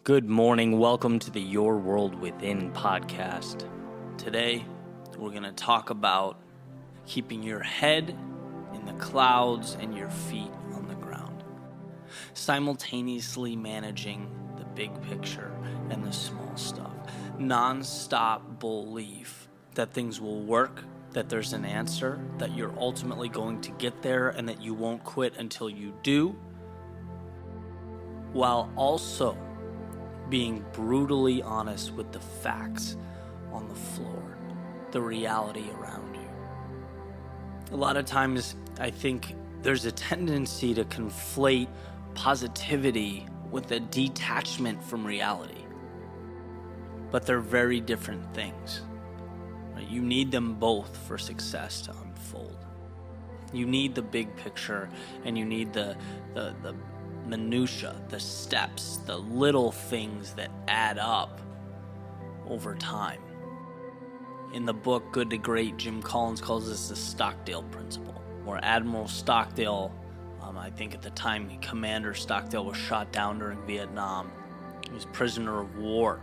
Good morning. Welcome to the Your World Within podcast. Today, we're going to talk about keeping your head in the clouds and your feet on the ground, simultaneously managing the big picture and the small stuff. Non-stop belief that things will work, that there's an answer, that you're ultimately going to get there, and that you won't quit until you do, while also being brutally honest with the facts on the floor, the reality around you. A lot of times, I think there's a tendency to conflate positivity with a detachment from reality. But they're very different things. Right? You need them both for success to unfold. You need the big picture, and you need the minutia, the steps, the little things that add up over time. In the book Good to Great, Jim Collins calls this the Stockdale principle, where Admiral Stockdale, I think at the time Commander Stockdale was shot down during Vietnam. He was prisoner of war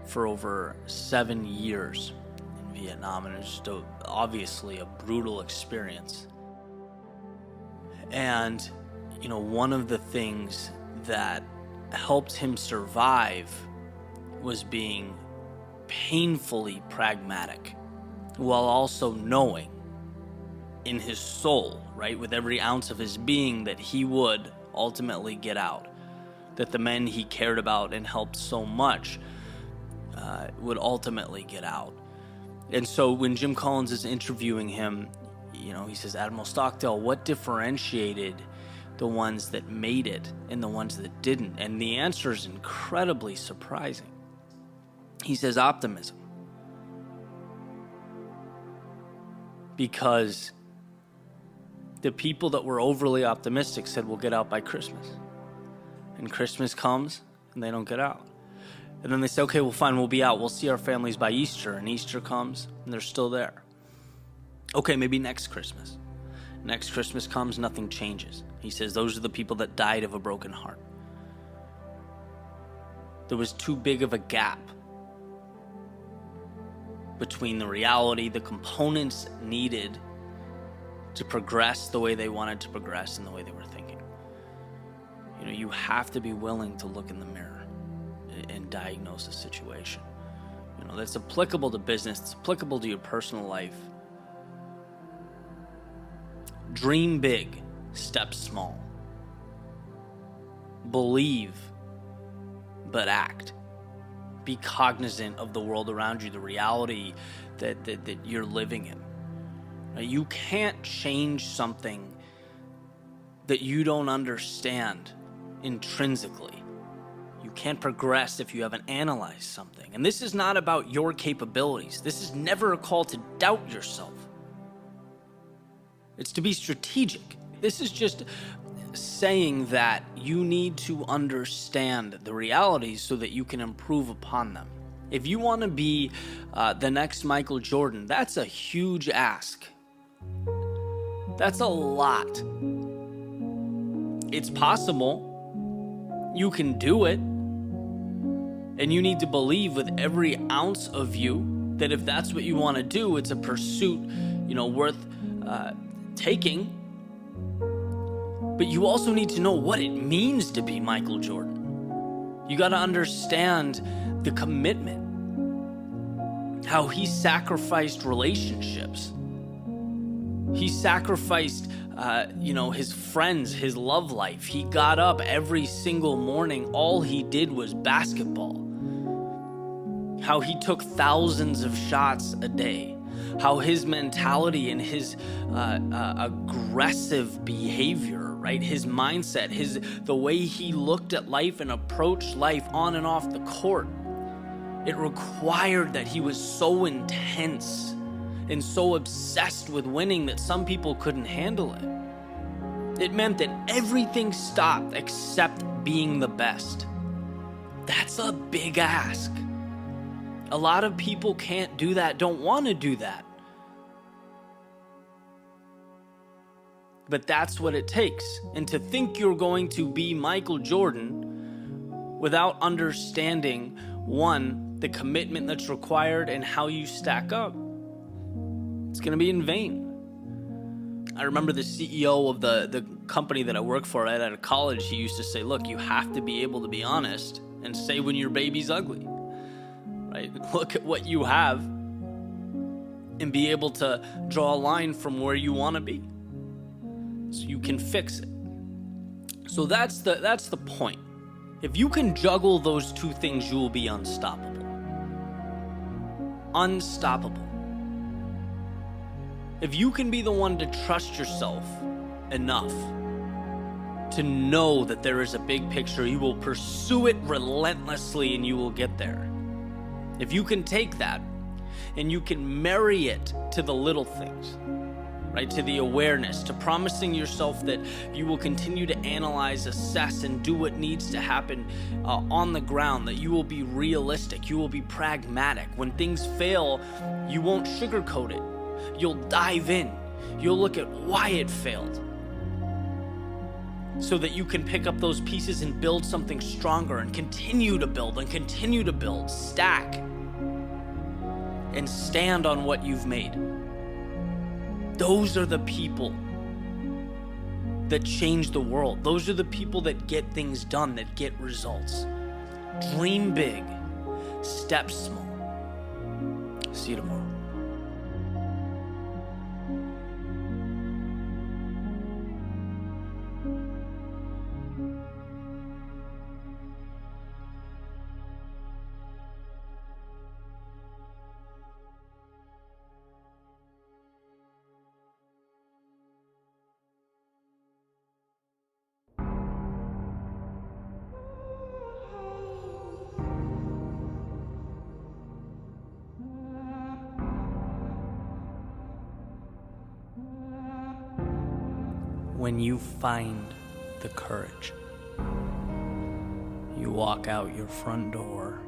for over 7 years in Vietnam, and it was just obviously a brutal experience. And one of the things that helped him survive was being painfully pragmatic, while also knowing in his soul, right, with every ounce of his being, that he would ultimately get out, that the men he cared about and helped so much would ultimately get out. And so when Jim Collins is interviewing him, he says, Admiral Stockdale, what differentiated the ones that made it and the ones that didn't? And the answer is incredibly surprising. He says optimism. Because the people that were overly optimistic said we'll get out by Christmas. And Christmas comes and they don't get out. And then they say, okay, well fine, we'll be out. We'll see our families by Easter. And Easter comes and they're still there. Okay, maybe next Christmas. Next Christmas comes, nothing changes. He says those are the people that died of a broken heart. There was too big of a gap between the reality, the components needed to progress the way they wanted to progress and the way they were thinking. You have to be willing to look in the mirror and diagnose a situation. That's applicable to business, it's applicable to your personal life. Dream big, step small. Believe, but act. Be cognizant of the world around you, the reality that you're living in. Now, you can't change something that you don't understand intrinsically. You can't progress if you haven't analyzed something. And this is not about your capabilities. This is never a call to doubt yourself. It's to be strategic. This is just saying that you need to understand the realities so that you can improve upon them. If you want to be the next Michael Jordan, that's a huge ask. That's a lot. It's possible. You can do it. And you need to believe with every ounce of you that if that's what you want to do, it's a pursuit, worth taking. But you also need to know what it means to be Michael Jordan. You got to understand the commitment, how he sacrificed relationships. He sacrificed, his friends, his love life. He got up every single morning. All he did was basketball. How he took thousands of shots a day. How his mentality and his aggressive behavior, right? His mindset, the way he looked at life and approached life on and off the court. It required that he was so intense and so obsessed with winning that some people couldn't handle it. It meant that everything stopped except being the best. That's a big ask. A lot of people can't do that, don't want to do that. But that's what it takes. And to think you're going to be Michael Jordan without understanding, one, the commitment that's required and how you stack up, it's going to be in vain. I remember the CEO of the company that I worked for right out of college, he used to say, look, you have to be able to be honest and say when your baby's ugly, right? Look at what you have and be able to draw a line from where you want to be so you can fix it. So that's the point. If you can juggle those two things, you will be unstoppable. Unstoppable. If you can be the one to trust yourself enough to know that there is a big picture, you will pursue it relentlessly and you will get there. If you can take that and you can marry it to the little things, right, to the awareness, to promising yourself that you will continue to analyze, assess, and do what needs to happen on the ground, that you will be realistic, you will be pragmatic. When things fail, you won't sugarcoat it. You'll dive in. You'll look at why it failed so that you can pick up those pieces and build something stronger and continue to build, stack, and stand on what you've made. Those are the people that change the world. Those are the people that get things done, that get results. Dream big, step small. See you tomorrow. When you find the courage, you walk out your front door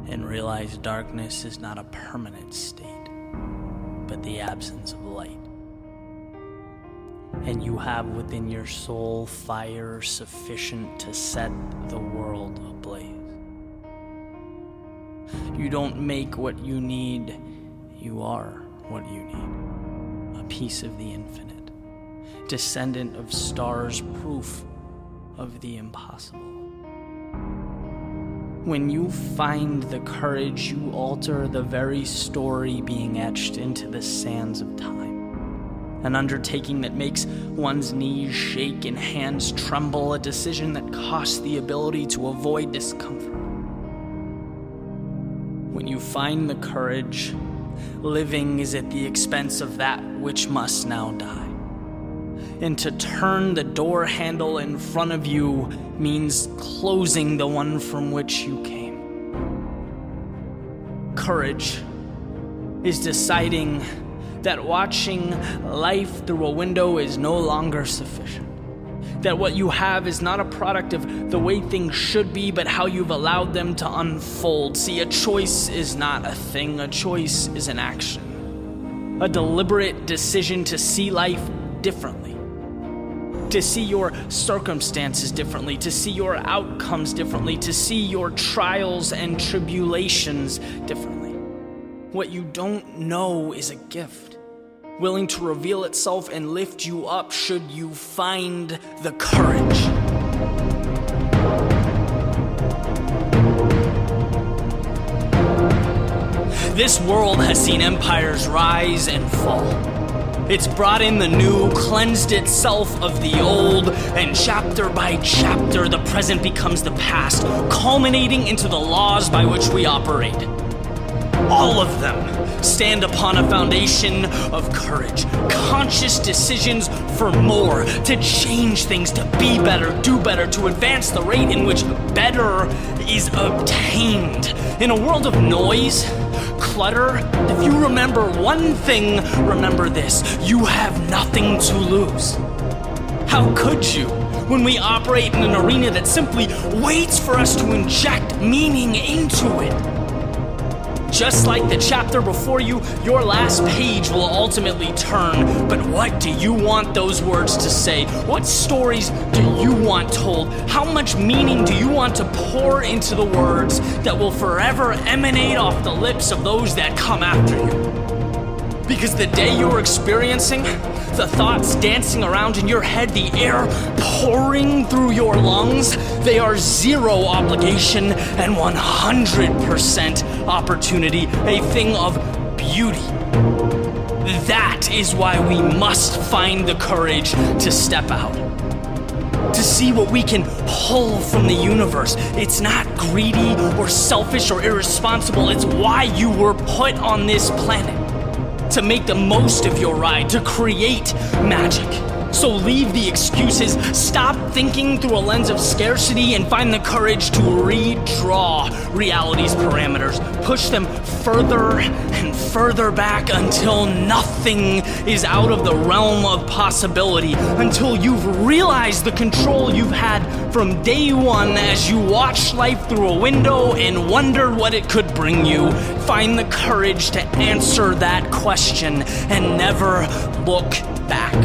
and realize darkness is not a permanent state, but the absence of light. And you have within your soul fire sufficient to set the world ablaze. You don't make what you need, you are what you need. A piece of the infinite. Descendant of stars, proof of the impossible. When you find the courage, you alter the very story being etched into the sands of time. An undertaking that makes one's knees shake and hands tremble, a decision that costs the ability to avoid discomfort. When you find the courage, living is at the expense of that which must now die. And to turn the door handle in front of you means closing the one from which you came. Courage is deciding that watching life through a window is no longer sufficient. That what you have is not a product of the way things should be, but how you've allowed them to unfold. See, a choice is not a thing, a choice is an action. A deliberate decision to see life differently. To see your circumstances differently, to see your outcomes differently, to see your trials and tribulations differently. What you don't know is a gift, willing to reveal itself and lift you up should you find the courage. This world has seen empires rise and fall. It's brought in the new, cleansed itself of the old, and chapter by chapter, the present becomes the past, culminating into the laws by which we operate. All of them stand upon a foundation of courage, conscious decisions for more, to change things, to be better, do better, to advance the rate in which better is obtained. In a world of noise, clutter, if you remember one thing, remember this: you have nothing to lose. How could you, when we operate in an arena that simply waits for us to inject meaning into it? Just like the chapter before you, your last page will ultimately turn. But what do you want those words to say? What stories do you want told? How much meaning do you want to pour into the words that will forever emanate off the lips of those that come after you? Because the day you're experiencing, the thoughts dancing around in your head, the air pouring through your lungs, they are zero obligation and 100% opportunity, a thing of beauty. That is why we must find the courage to step out, to see what we can pull from the universe. It's not greedy or selfish or irresponsible. It's why you were put on this planet. To make the most of your ride, to create magic. So leave the excuses, stop thinking through a lens of scarcity, and find the courage to redraw reality's parameters. Push them further and further back until nothing is out of the realm of possibility, until you've realized the control you've had from day one as you watched life through a window and wondered what it could bring you. Find the courage to answer that question and never look back.